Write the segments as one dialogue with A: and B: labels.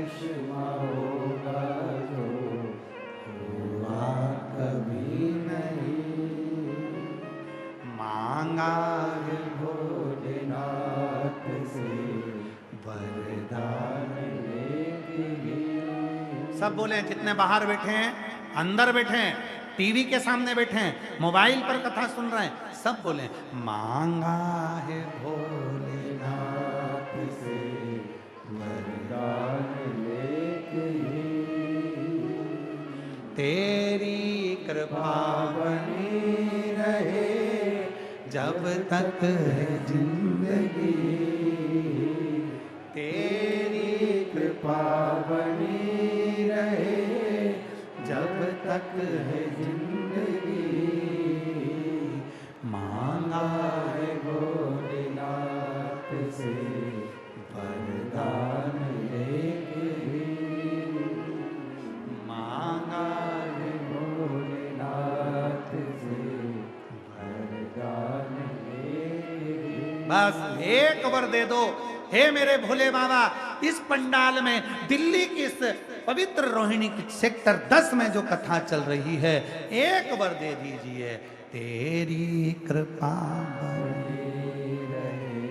A: करिश्मा होगा जो हुआ कभी नहीं। मांगा है भोलेनाथ से वरदान लेके। सब बोले, जितने बाहर बैठे हैं, अंदर बैठे हैं, टीवी के सामने बैठे हैं, मोबाइल पर कथा सुन रहे हैं, सब बोले मांगा है भोलेनाथ से वरदान लेके। तेरी कृपा बनी रहे जब तक है जिंदगी। तेरी कृपा बनी रहे जब तक है जिंदगी। मांगा है भोलेनाथ से वरदान लेके। मांगा है भोलेनाथ से वरदान लेके। बस एक वर दे दो हे मेरे भोले बाबा। इस पंडाल में दिल्ली की इस पवित्र रोहिणी सेक्टर 10 में जो कथा चल रही है, एक वर दे दीजिए। तेरी कृपा बनी रहे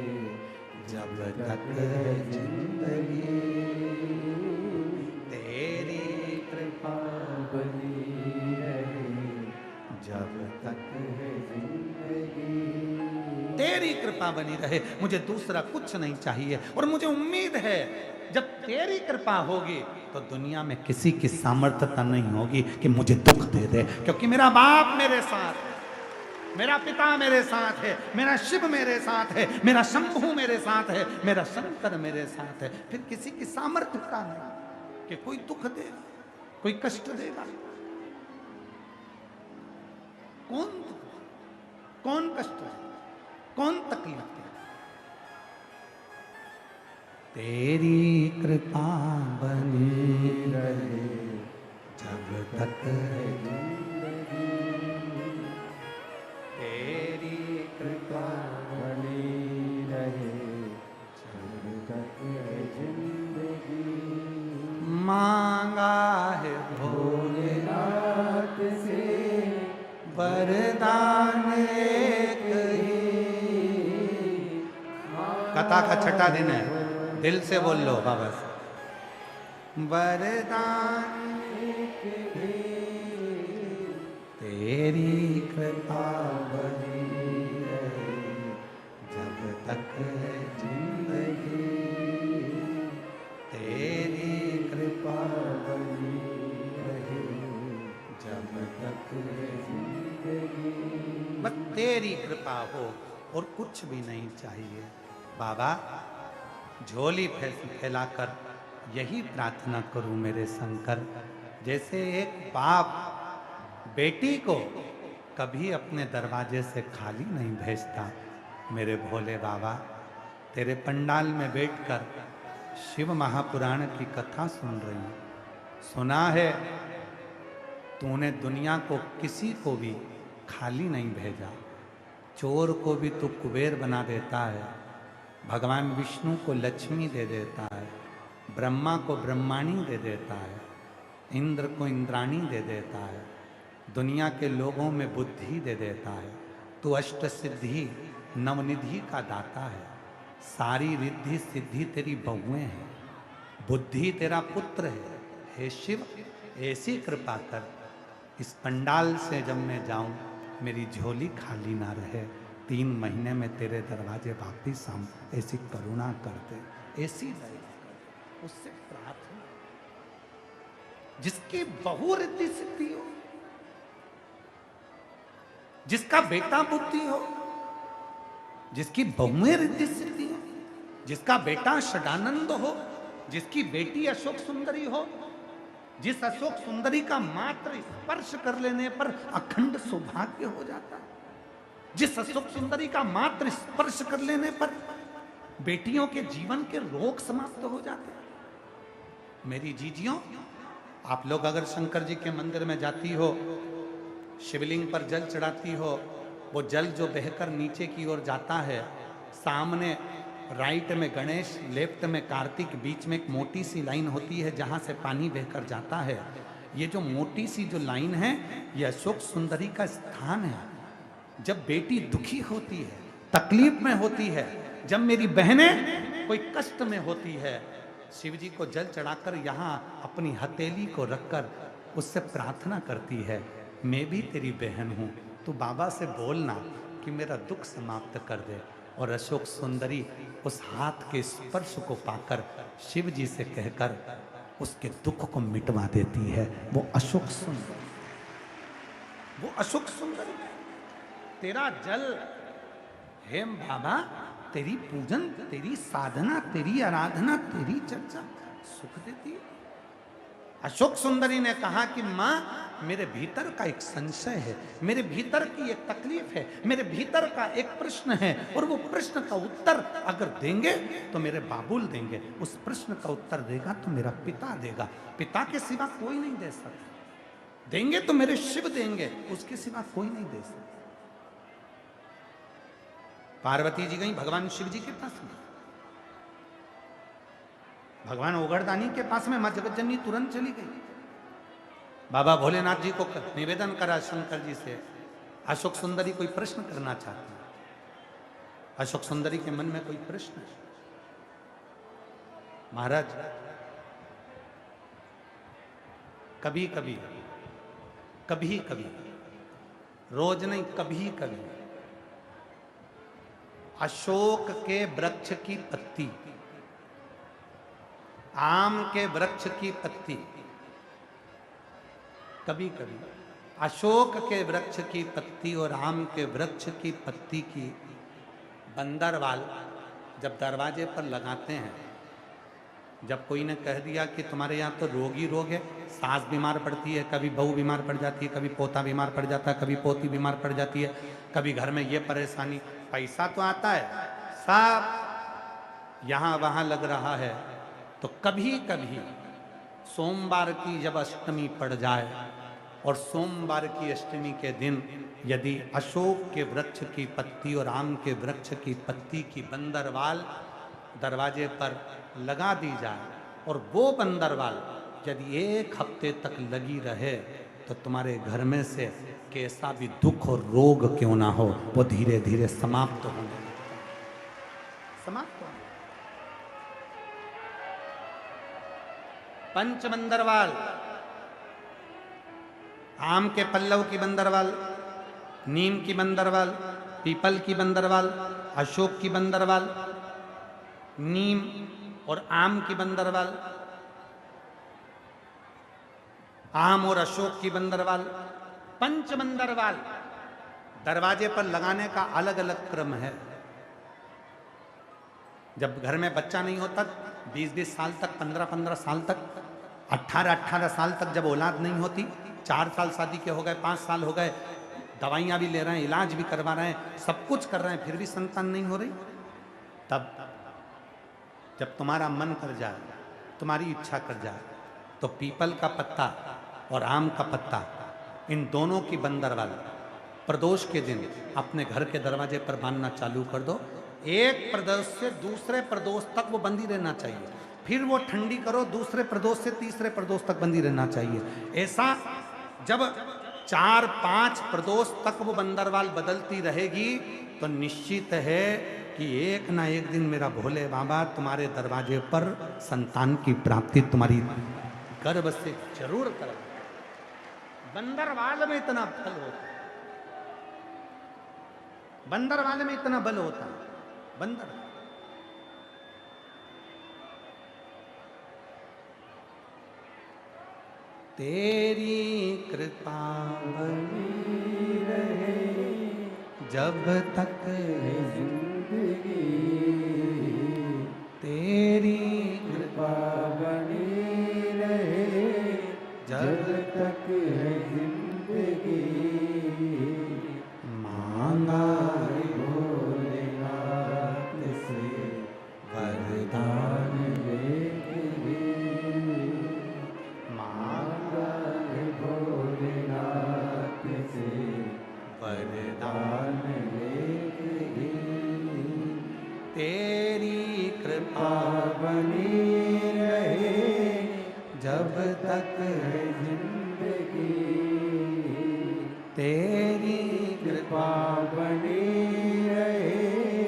A: जब तक है जिंदगी। तेरी कृपा बनी रहे जब तक है जिंदगी। तेरी कृपा बनी रहे, मुझे दूसरा कुछ नहीं चाहिए। और मुझे उम्मीद है जब तेरी कृपा होगी तो दुनिया में किसी की सामर्थ्यता नहीं होगी कि मुझे दुख दे दे, क्योंकि मेरा बाप मेरे साथ है, मेरा पिता मेरे साथ है, मेरा शिव मेरे साथ है, मेरा शंभू मेरे साथ है, मेरा शंकर मेरे साथ है। फिर किसी की सामर्थ्यता नहीं कि कोई दुख देगा, कोई कष्ट देगा। कौन कष्ट है, कौन तकलीफ है? तेरी कृपा बनी रहे जब तक है जिंदगी। तेरी कृपा बनी रहे जब तक है जिंदगी। मांगा है भोलेनाथ से वरदान एक ही। कथा का छठा दिन है, दिल से बोल लो बाबा से। वरदान एक ही, तेरी कृपा बनी रहे जब तक है जिंदगी। तेरी कृपा बनी रहे जब तक है जिंदगी। बस तेरी कृपा हो और कुछ भी नहीं चाहिए। बाबा झोली फैलाकर यही प्रार्थना करूं मेरे शंकर, जैसे एक बाप बेटी को कभी अपने दरवाजे से खाली नहीं भेजता। मेरे भोले बाबा तेरे पंडाल में बैठकर शिव महापुराण की कथा सुन रही हूं। सुना है तूने दुनिया को किसी को भी खाली नहीं भेजा। चोर को भी तू कुबेर बना देता है, भगवान विष्णु को लक्ष्मी दे देता है, ब्रह्मा को ब्रह्माणी दे देता है, इंद्र को इंद्राणी दे देता है, दुनिया के लोगों में बुद्धि दे देता है। तू अष्ट सिद्धि नवनिधि का दाता है। सारी रिद्धि सिद्धि तेरी बहुएं हैं, बुद्धि तेरा पुत्र है। हे शिव ऐसी कृपा कर, इस पंडाल से जब मैं जाऊं मेरी झोली खाली ना रहे। 3 महीने में तेरे दरवाजे वापिस आऊं, ऐसी करुणा करते, ऐसी दया कर। उससे प्रार्थना, जिसकी बहु रिद्धि सिद्धि हो, जिसका बेटा बुद्धि हो, जिसकी बहुएं रिद्धि सिद्धि हो, जिसका बेटा षडानंद हो, जिसकी बेटी अशोक सुंदरी हो, जिस अशोक सुंदरी का मात्र स्पर्श कर लेने पर अखंड सौभाग्य हो जाता है, जिस अशोक सुंदरी का मात्र स्पर्श कर लेने पर बेटियों के जीवन के रोग समाप्त हो जाते हैं। मेरी जीजियों, आप लोग अगर शंकर जी के मंदिर में जाती हो, शिवलिंग पर जल चढ़ाती हो, वो जल जो बहकर नीचे की ओर जाता है, सामने राइट में गणेश, लेफ्ट में कार्तिक, बीच में एक मोटी सी लाइन होती है जहां से पानी बहकर जाता है। ये जो मोटी सी जो लाइन है, ये अशोक सुंदरी का स्थान है। जब बेटी दुखी होती है, तकलीफ में होती है, जब मेरी बहनें कोई कष्ट में होती है, शिव जी को जल चढ़ाकर यहाँ अपनी हथेली को रखकर उससे प्रार्थना करती है, मैं भी तेरी बहन हूँ, तू बाबा से बोलना कि मेरा दुख समाप्त कर दे। और अशोक सुंदरी उस हाथ के स्पर्श को पाकर शिव जी से कहकर उसके दुख को मिटवा देती है। वो अशोक सुंदरी, वो अशोक सुंदरी। तेरा जल हेम बाबा, तेरी पूजन, तेरी साधना, तेरी आराधना, तेरी चर्चा सुख देती है। अशोक सुंदरी ने कहा कि माँ, मेरे भीतर का एक संशय है, मेरे भीतर की एक तकलीफ है, मेरे भीतर का एक प्रश्न है, और वो प्रश्न का उत्तर अगर देंगे तो मेरे बाबुल देंगे, उस प्रश्न का उत्तर देगा तो मेरा पिता देगा, पिता के सिवा कोई नहीं दे सकता, देंगे तो मेरे शिव देंगे, उसके सिवा कोई नहीं दे सकता। पार्वती जी गई भगवान शिव जी के पास में, भगवान ओगरदानी के पास में, मां जगतजननी तुरंत चली गई। बाबा भोलेनाथ जी को निवेदन करा शंकर जी से, अशोक सुंदरी कोई प्रश्न करना चाहती है। अशोक सुंदरी के मन में कोई प्रश्न है। महाराज, कभी कभी, कभी कभी, रोज नहीं, कभी कभी अशोक के वृक्ष की पत्ती, आम के वृक्ष की पत्ती, कभी कभी अशोक के वृक्ष की पत्ती और आम के वृक्ष की पत्ती की बंदरवाल जब दरवाजे पर लगाते हैं, जब कोई ने कह दिया कि तुम्हारे यहाँ तो रोग ही रोग है, सास बीमार पड़ती है, कभी बहू बीमार पड़ जाती है, कभी पोता बीमार पड़ जाता है, कभी पोती बीमार पड़ जाती है, कभी घर में ये परेशानी, पैसा तो आता है, सब यहाँ वहाँ लग रहा है, तो कभी कभी सोमवार की जब अष्टमी पड़ जाए और सोमवार की अष्टमी के दिन यदि अशोक के वृक्ष की पत्ती और आम के वृक्ष की पत्ती की बंदरवाल दरवाजे पर लगा दी जाए और वो बंदरवाल यदि 1 हफ्ते तक लगी रहे तो तुम्हारे घर में से कैसा भी दुख और रोग क्यों ना हो, वो धीरे धीरे समाप्त होने लगता है, समाप्त होने। पंच बंदरवाल, आम के पल्लव की बंदरवाल, नीम की बंदरवाल, पीपल की बंदरवाल, अशोक की बंदरवाल, नीम और आम की बंदरवाल, आम और अशोक की बंदरवाल, पंच बंदरवाल दरवाजे पर लगाने का अलग अलग क्रम है। जब घर में बच्चा नहीं होता, 20-20 साल तक, 15-15 साल तक, 18-18 साल तक जब औलाद नहीं होती, 4 साल शादी के हो गए, 5 साल हो गए, दवाइयाँ भी ले रहे हैं, इलाज भी करवा रहे हैं, सब कुछ कर रहे हैं, फिर भी संतान नहीं हो रही, तब जब तुम्हारा मन कर जाए, तुम्हारी इच्छा कर जाए, तो पीपल का पत्ता और आम का पत्ता, इन दोनों की बंदरवाल प्रदोष के दिन अपने घर के दरवाजे पर बांधना चालू कर दो। एक प्रदोष से दूसरे प्रदोष तक वो बंदी रहना चाहिए, फिर वो ठंडी करो, दूसरे प्रदोष से तीसरे प्रदोष तक बंदी रहना चाहिए। ऐसा जब 4-5 प्रदोष तक वो बंदरवाल बदलती रहेगी तो निश्चित है कि एक ना एक दिन मेरा भोले बाबा तुम्हारे दरवाजे पर संतान की प्राप्ति तुम्हारी गर्भ से जरूर करेगा। बंदरवाल में इतना फल होता है, बंदरवाल में इतना बल होता है। बंदर तेरी कृपा बनी रहे जब तक है जिंदगी, तेरी कृपा बनी रहे जब तक है जिंदगी, मांगा वरदान लेके, मांगा भोलेनाथ से वरदान लेके, कृपा बनी रहे जब तक है जिंदगी, तेरी कृपा बनी रहे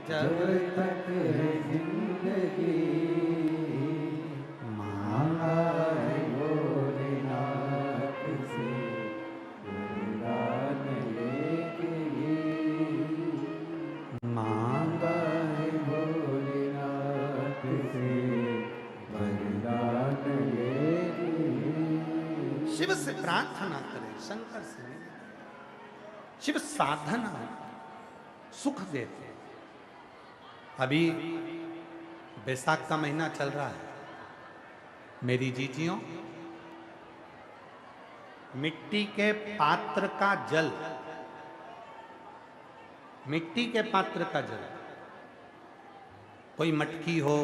A: जब तक है जिंदगी। मांगा है भोलेनाथ से वरदान लेके ही, मांगा है भोलेनाथ से वरदान लेके ही। शिव से प्रार्थना करें, शंकर से नहीं। शिव साधना सुख देते। अभी बैसाख का महीना चल रहा है मेरी जीजियों, मिट्टी के पात्र का जल, मिट्टी के पात्र का जल, कोई मटकी हो,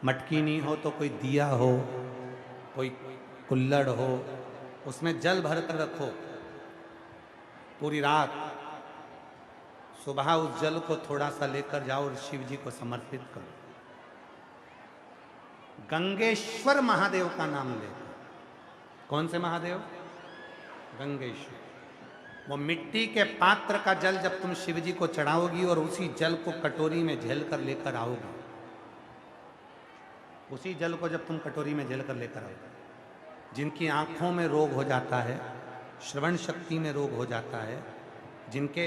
A: मटकी नहीं हो तो कोई दिया हो, कोई कुल्लड़ हो, उसमें जल भर कर रखो पूरी रात। सुबह उस जल को थोड़ा सा लेकर जाओ और शिव जी को समर्पित करो। गंगेश्वर महादेव का नाम लेकर। कौन से महादेव? गंगेश्वर। वो मिट्टी के पात्र का जल जब तुम शिव जी को चढ़ाओगी और उसी जल को कटोरी में झेल कर लेकर आओगी, उसी जल को जब तुम कटोरी में झेल कर लेकर आओगे, जिनकी आंखों में रोग हो जाता है, श्रवण शक्ति में रोग हो जाता है, जिनके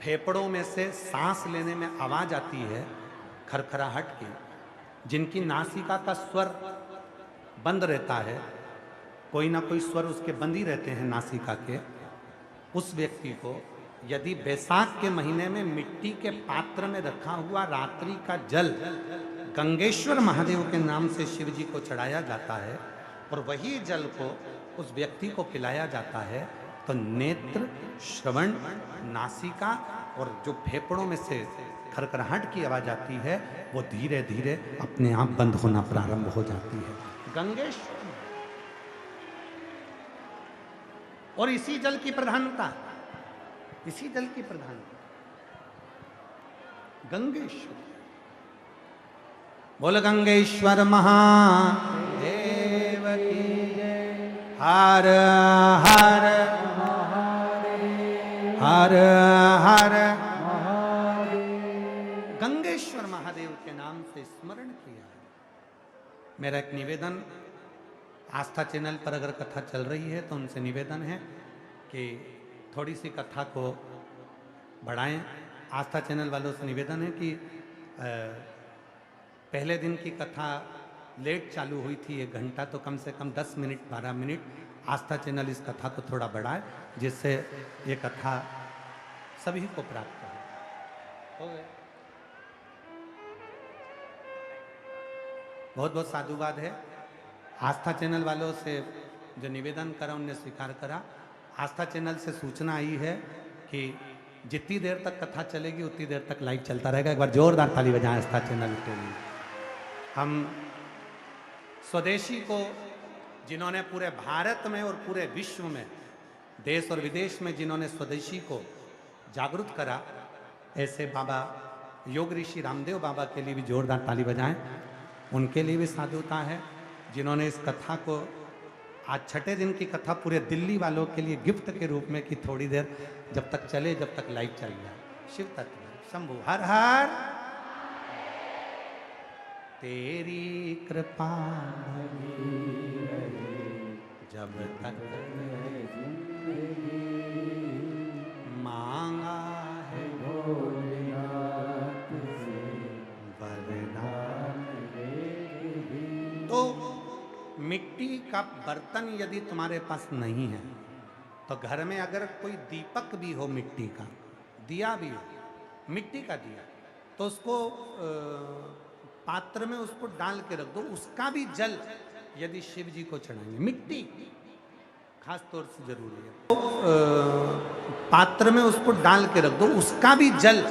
A: फेफड़ों में से सांस लेने में आवाज आती है खरखराहट की, जिनकी नासिका का स्वर बंद रहता है, कोई ना कोई स्वर उसके बंद ही रहते हैं नासिका के, उस व्यक्ति को यदि बैसाख के महीने में मिट्टी के पात्र में रखा हुआ रात्रि का जल गंगेश्वर महादेव के नाम से शिव जी को चढ़ाया जाता है और वही जल को उस व्यक्ति को पिलाया जाता है, तो नेत्र, श्रवण, नासिका और जो फेफड़ों में से खरखराहट की आवाज आती है वो धीरे धीरे अपने आप बंद होना प्रारंभ हो जाती है। गंगेश्वर। और इसी जल की प्रधानता, इसी जल की प्रधानता गंगेश्वर। बोल गंगेश्वर महादेव की जय। हर हर हर हर महादेव। गंगेश्वर महादेव के नाम से स्मरण किया। मेरा एक निवेदन, आस्था चैनल पर अगर कथा चल रही है तो उनसे निवेदन है कि थोड़ी सी कथा को बढ़ाएं। आस्था चैनल वालों से निवेदन है कि पहले दिन की कथा लेट चालू हुई थी 1 घंटा, तो कम से कम 10 मिनट 12 मिनट आस्था चैनल इस कथा को थोड़ा बढ़ाए, जिससे ये कथा सभी को प्राप्त हो गए। बहुत बहुत साधुवाद है। आस्था चैनल वालों से जो निवेदन करा उनने स्वीकार करा। आस्था चैनल से सूचना आई है कि जितनी देर तक कथा चलेगी उतनी देर तक लाइव चलता रहेगा। एक बार जोरदार ताली बजाएं आस्था चैनल के लिए। हम स्वदेशी को, जिन्होंने पूरे भारत में और पूरे विश्व में, देश और विदेश में जिन्होंने स्वदेशी को जागरूक करा, ऐसे बाबा योग ऋषि रामदेव बाबा के लिए भी जोरदार ताली बजाएं। उनके लिए भी साधुता है जिन्होंने इस कथा को, आज 6ठे दिन की कथा पूरे दिल्ली वालों के लिए गिफ्ट के रूप में, कि थोड़ी देर जब तक चले, जब तक लाइव चल जाए। शिव तत्व शंभु हर हर। तेरी कृपा जब तक मांगा है भोलेनाथ से वरदान। तो मिट्टी का बर्तन यदि तुम्हारे पास नहीं है तो घर में अगर कोई दीपक भी हो, मिट्टी का दिया भी हो, मिट्टी का दिया, तो उसको पात्र में उसको डाल के रख दो। उसका भी जल यदि शिव जी को चढ़ाएंगे, मिट्टी खास तौर से जरूरी है, पात्र में उसको डाल के रख दो। उसका भी जल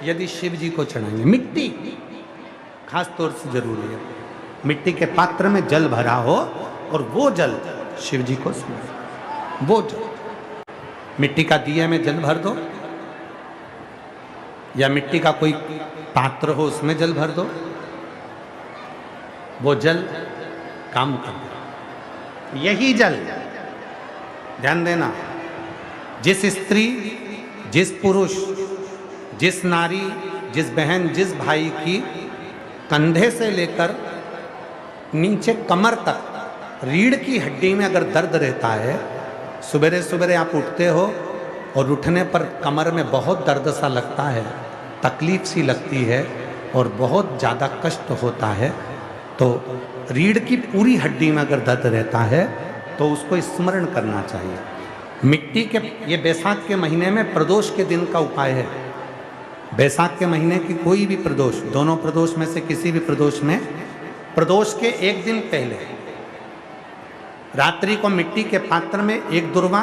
A: यदि शिव जी को चढ़ाएंगे, मिट्टी खास तौर से जरूरी है। मिट्टी के पात्र में जल भरा हो और वो जल शिव जी को समर्पित, वो जल मिट्टी का दिया में जल भर दो, या मिट्टी का कोई पात्र हो उसमें जल भर दो, वो जल काम कर दे। यही जल, ध्यान देना, जिस स्त्री, जिस पुरुष, जिस नारी, जिस बहन, जिस भाई की कंधे से लेकर नीचे कमर तक रीढ़ की हड्डी में अगर दर्द रहता है, सवेरे सवेरे आप उठते हो और उठने पर कमर में बहुत दर्द सा लगता है, तकलीफ सी लगती है और बहुत ज़्यादा कष्ट होता है, तो रीढ़ की पूरी हड्डी में अगर दर्द रहता है तो उसको स्मरण करना चाहिए। मिट्टी के, ये बैसाख के महीने में प्रदोष के दिन का उपाय है। बैसाख के महीने की कोई भी प्रदोष, दोनों प्रदोष में से किसी भी प्रदोष में, प्रदोष के एक दिन पहले रात्रि को मिट्टी के पात्र में एक दुर्वा,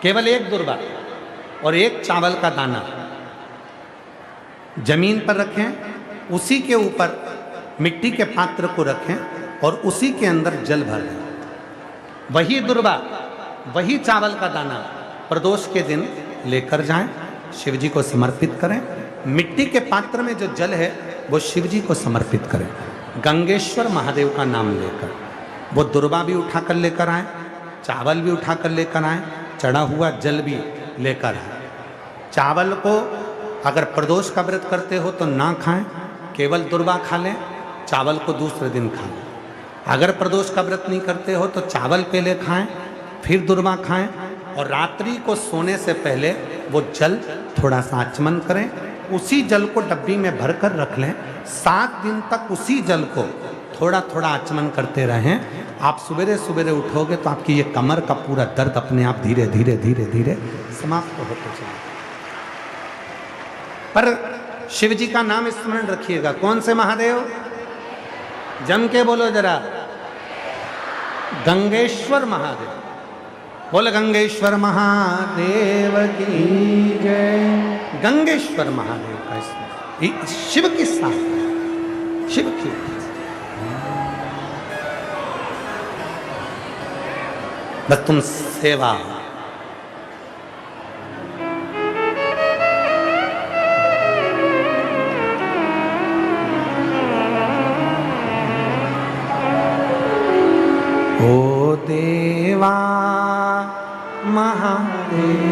A: केवल एक दुर्वा और एक चावल का दाना जमीन पर रखें, उसी के ऊपर मिट्टी के पात्र को रखें और उसी के अंदर जल भर दें। वही दुर्वा, वही चावल का दाना प्रदोष के दिन लेकर जाएं, शिव जी को समर्पित करें। मिट्टी के पात्र में जो जल है वो शिव जी को समर्पित करें, गंगेश्वर महादेव का नाम लेकर। वो दुर्वा भी उठाकर लेकर आए, चावल भी उठाकर लेकर आए, चढ़ा हुआ जल भी लेकर आए। चावल को अगर प्रदोष का व्रत करते हो तो ना खाएं, केवल दुर्वा खा लें, चावल को दूसरे दिन खा लें। अगर प्रदोष का व्रत नहीं करते हो तो चावल पहले खाएं, फिर दुर्वा खाएं, और रात्रि को सोने से पहले वो जल थोड़ा सा आचमन करें, उसी जल को डब्बी में भरकर रख लें। 7 दिन तक उसी जल को थोड़ा थोड़ा आचमन करते रहें। आप सवेरे सवेरे उठोगे तो आपकी ये कमर का पूरा दर्द अपने आप धीरे धीरे धीरे धीरे समाप्त होते चले। पर शिव जी का नाम स्मरण रखिएगा। कौन से महादेव? जम के बोलो जरा, गंगेश्वर महादेव। बोल गंगेश्वर महादेव की जय। गंगेश्वर महादेव का स्मरण, शिव की साथ, शिव की बस तुम सेवा। ओ देवा महादेव